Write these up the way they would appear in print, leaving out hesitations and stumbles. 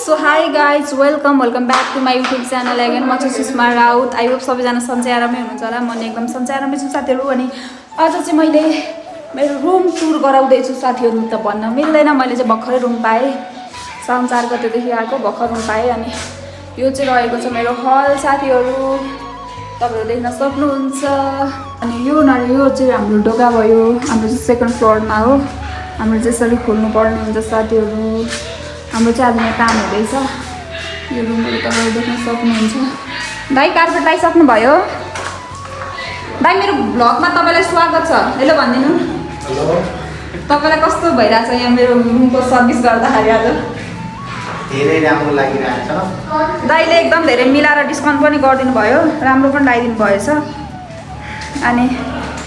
So hi guys welcome back to my YouTube channel again म चाहिँ Sushma Raut. I hope सबैजना सन्चै आरामै हुनुहुन्छ होला। म एकदम सन्चै आरामै छु साथीहरू। अनि आज चाहिँ मैले मेरो रुम टुर गराउँदैछु साथीहरू। त भन्न मिल्दैन, मैले चाहिँ भर्खरै रुम पाएँ, साउन 4 गतेदेखि आएको भर्खर रुम पाएँ। अनि यो चाहिँ रहेको छ मेरो हल साथीहरू, तपाईँहरू देख्न सक्नुहुन्छ। अनि यो चाहिँ हाम्रो ढोका भयो, हाम्रो चाहिँ सेकेन्ड फ्लोरमा हो। हाम्रो चाहिँ यसरी खोल्नुपर्ने हुन्छ साथीहरू। हाम्रो चाहिँ आज यहाँ काम हुँदैछ। यो रुमहरू तपाईँहरू देख्न सक्नुहुन्छ। दाइ कार्पेट लगाइसक्नुभयो? दाइ मेरो भ्लगमा तपाईँलाई स्वागत छ। हेलो भनिदिनु। हेलो। तपाईँलाई कस्तो भइरहेछ यहाँ मेरो रुमको सर्भिस गर्दाखेरि? आज धेरै राम्रो लागिरहेछ। दाइले एकदम धेरै मिलाएर डिस्काउन्ट पनि गरिदिनु भयो, राम्रो पनि लगाइदिनु भएछ। अनि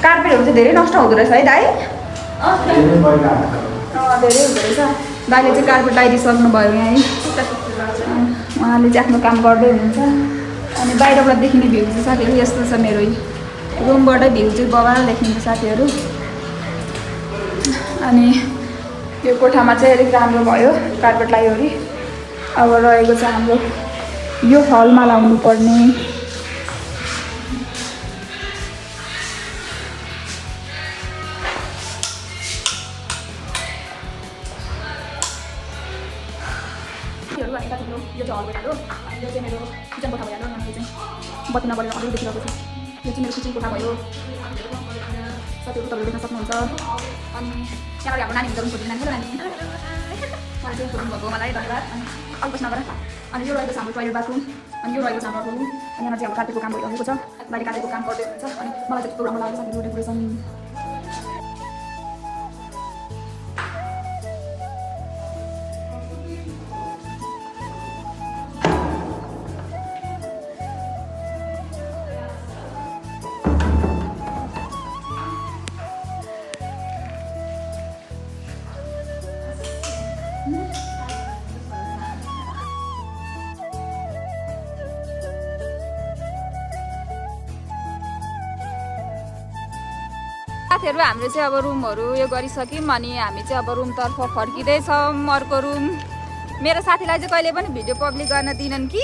कार्पेटहरू चाहिँ धेरै नष्ट हुँदो रहेछ है दाइ? धेरै हुँदो रहेछ। दाइले चाहिँ कार्पेट लगाइदिइसक्नु भयो यहाँ। उहाँले चाहिँ आफ्नो काम गर्दै हुनुहुन्छ। अनि बाहिरबाट देखिने भ्यू चाहिँ साथीहरू यस्तो छ। मेरो रुमबाटै भ्यू चाहिँ बबाल देखिन्छ साथीहरू। अनि यो कोठामा चाहिँ अलिक राम्रो भयो कार्पेट लगाइवरी। अब रहेको छ हाम्रो यो हलमा लाउनु पर्ने। यो चाहिँ हल कोठा हो। अनि यो चाहिँ मेरो किचन कोठा भइहाल्यो। यहाँ चाहिँ बत्ती नबलेर अलिक देखिरहेको छ। यो चाहिँ मेरो किचन कोठा भयो साथीहरू, तपाईँले देख्न सक्नुहुन्छ। अनि त्यहाँबाट हाम्रो नानी हुन्छ, रुम खोज्नु नानी नानी मलाई चाहिँ खोज्नु भएको मलाई धन्यवाद। अनि अल्पस नगर। अनि यो रहेको छ हाम्रो टोइलेट बाथरुम। अनि यो रहेको छ हाम्रो रुम। अनि यहाँ चाहिँ हाम्रो कार्पेटको काम भइरहेको छ, बाहिर कार्पेटको काम गर्दै हुनुहुन्छ। अनि मलाई चाहिँ प्रोग्राममा लाग्छ साथीहरू डेकोरेसन। साथीहरू हाम्रो चाहिँ अब रुमहरू यो गरिसक्यौँ। अनि हामी चाहिँ अब रुमतर्फ फर्किँदैछौँ। अर्को रुम मेरो साथीलाई चाहिँ कहिले पनि भिडियो पब्लिक गर्न दिनन् कि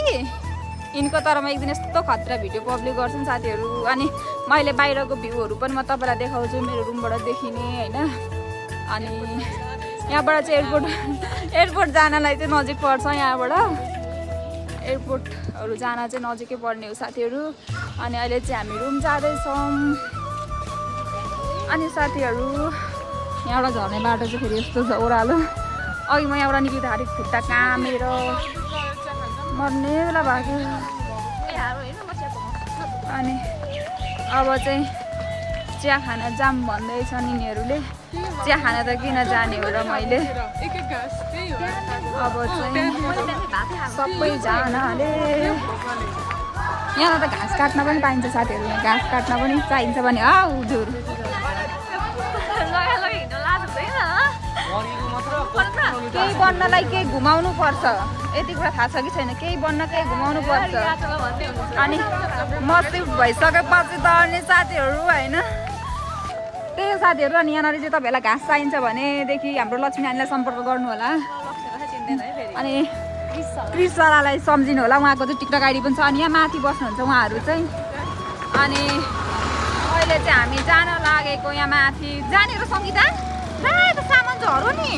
यिनको, तर म एक दिन यस्तो खतरा भिडियो पब्लिक गर्छु नि साथीहरू। अनि मैले बाहिरको भ्यूहरू पनि म तपाईँलाई देखाउँछु, मेरो रुमबाट देखिने होइन। अनि यहाँबाट चाहिँ एयरपोर्ट जानलाई चाहिँ नजिक पर्छ। यहाँबाट एयरपोर्टहरू जान चाहिँ नजिकै पर्ने हो साथीहरू। अनि अहिले चाहिँ हामी रुम जाँदैछौँ। अनि साथीहरू यहाँबाट झर्ने बाटो चाहिँ फेरि यस्तो छ ओह्रालो। अघि म यहाँबाट निक्लिँदाखेरि खुट्टा कामेर मर्ने बेला भएको। अनि अब चाहिँ चिया खान जाम भन्दैछन् यिनीहरूले। चिया खान त किन जाने हो र मैले। अब चाहिँ सबैजनाले यहाँ त घाँस काट्न पनि पाइन्छ साथीहरू। यहाँ घाँस काट्न पनि चाहिन्छ भने हजुर केही बन्नलाई केही घुमाउनु पर्छ। यति कुरा थाहा छ कि छैन? केही बन्न केही घुमाउनु पर्छ। अनि म सिफ्ट भइसकेपछि त अनि साथीहरू होइन त्यही हो साथीहरू। अनि यहाँनिर चाहिँ तपाईँहरूलाई घाँस चाहिन्छ भनेदेखि हाम्रो लक्ष्मी नानीलाई सम्पर्क गर्नु होला। अनि क्रिसवालालाई सम्झिनु होला, उहाँको चाहिँ टिकटक आइडी पनि छ। अनि यहाँ माथि बस्नुहुन्छ उहाँहरू चाहिँ। अनि अहिले चाहिँ हामी जान लागेको यहाँ माथि जानेर सङ्गीता त सामान झरो नि।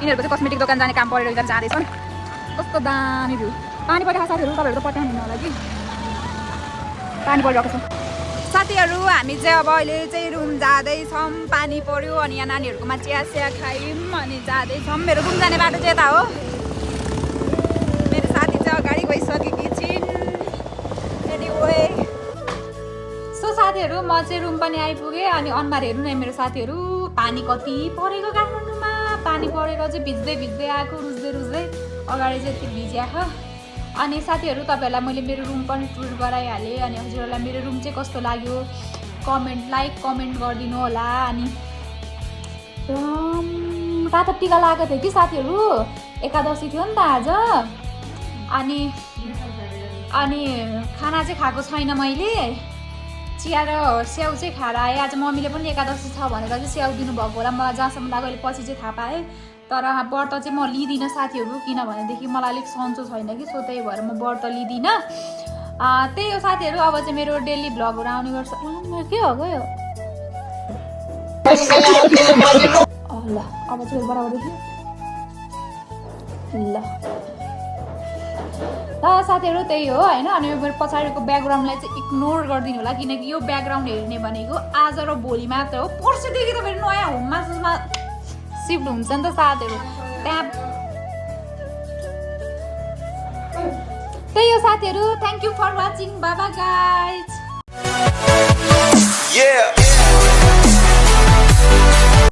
यिनीहरूको चाहिँ कस्मेटिक दोकान जाने काम परेर यिनीहरू जाँदैछन्। कस्तो दामी भ्यू। पानी परिरहेको साथीहरू, तपाईँहरू त पत्याउनु होला कि पानी परिरहेको छ साथीहरू। हामी चाहिँ अब अहिले चाहिँ रुम जाँदैछौँ। पानी पऱ्यो अनि यहाँ नानीहरूकोमा चिया खायौँ अनि जाँदैछौँ। मेरो रुम जाने बाटो चाहिँ यता हो। मेरो साथी चाहिँ अगाडि गइसकेकी छिन्। एनिवे सो साथीहरू म चाहिँ रुम पनि आइपुगेँ। अनि अनुहार हेर्नु न मेरो साथीहरू, पानी कति परेको काठमाडौँमा। पानी परेर चाहिँ भिज्दै आएको, रुच्दै अगाडि चाहिँ यति भिज्याएको। अनि साथीहरू तपाईँहरूलाई मैले मेरो रुम पनि टुर गराइहालेँ। अनि हजुरहरूलाई मेरो रुम चाहिँ कस्तो लाग्यो कमेन्ट गरिदिनु होला। अनि तातो टिका लगाएको थियो कि साथीहरू एकादशी थियो नि त आज अनि खाना चाहिँ खाएको छैन मैले चिया र स्याउ चाहिँ खाएर आएँ आज मम्मीले पनि एकादशी छ भनेर चाहिँ स्याउ दिनुभएको होला मलाई जहाँसम्म लाग्यो अहिले पछि चाहिँ थाहा पाएँ तर व्रत चाहिँ म लिँदिनँ साथीहरू किनभनेदेखि मलाई अलिक सन्चो छैन कि सो त्यही भएर म व्रत लिँदिनँ त्यही हो साथीहरू अब चाहिँ मेरो डेली भ्लगहरू आउने गर्छ के हो गयो ल अब चाहिँ बराबर देखियो ल साथीहरू त्यही हो होइन अनि मेरो पछाडिको ब्याकग्राउन्डलाई चाहिँ इग्नोर गरिदिनु होला किनकि यो ब्याकग्राउन्ड हेर्ने भनेको आज र भोलि मात्र हो पर्सिदेखि त फेरि नयाँ होममा सिफ्ट हुन्छ नि त साथीहरू त्यहाँ त्यही हो साथीहरू थ्याङ्क यू फर वाचिङ बाबा गाइज